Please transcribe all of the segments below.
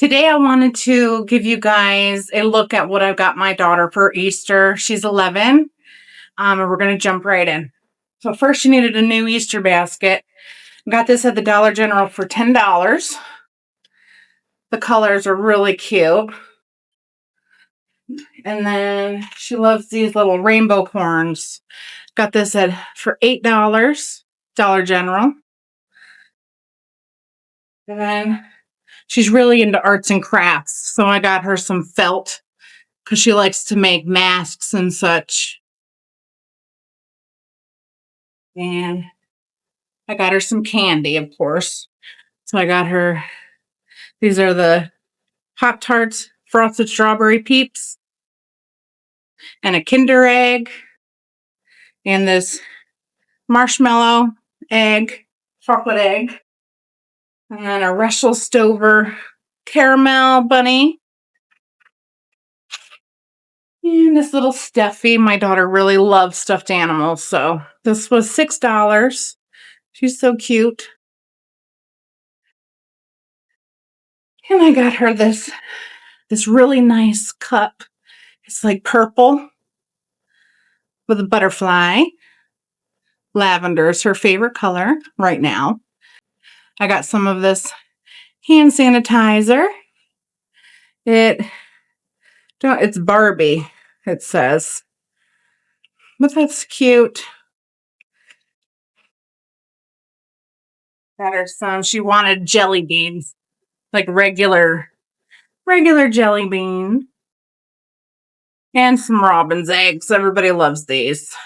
Today I wanted to give you guys a look at what I've got my daughter for Easter. She's 11, and we're going to jump right in. So first she needed a new Easter basket. Got this at the Dollar General for $10. The colors are really cute. And then she loves these little rainbow horns. Got this for $8, Dollar General. And then she's really into arts and crafts, so I got her some felt because she likes to make masks and such. And I got her some candy, of course. So I got her, these are the Pop-Tarts Frosted Strawberry Peeps, and a Kinder Egg, and this marshmallow egg, chocolate egg, and then a Russell Stover caramel bunny, and this little stuffy. My daughter really loves stuffed animals, so this was $6. She's so cute. And I got her this really nice cup. It's like purple with a butterfly. Lavender is her favorite color right now. I got some of this hand sanitizer. It's Barbie, it says. But that's cute. Got her some. She wanted jelly beans, like regular jelly bean. And some robin's eggs. Everybody loves these.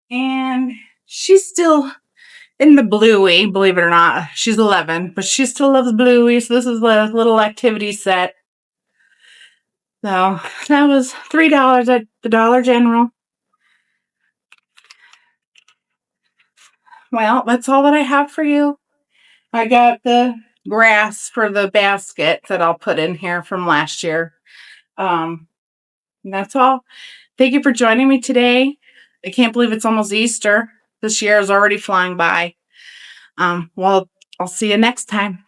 And she's still in the Bluey, believe it or not. She's 11, but she still loves Bluey. So this is a little activity set. So that was $3 at the Dollar General. Well, that's all that I have for you. I got the grass for the basket that I'll put in here from last year. That's all. Thank you for joining me today. I can't believe it's almost Easter. This year is already flying by. Well, I'll see you next time.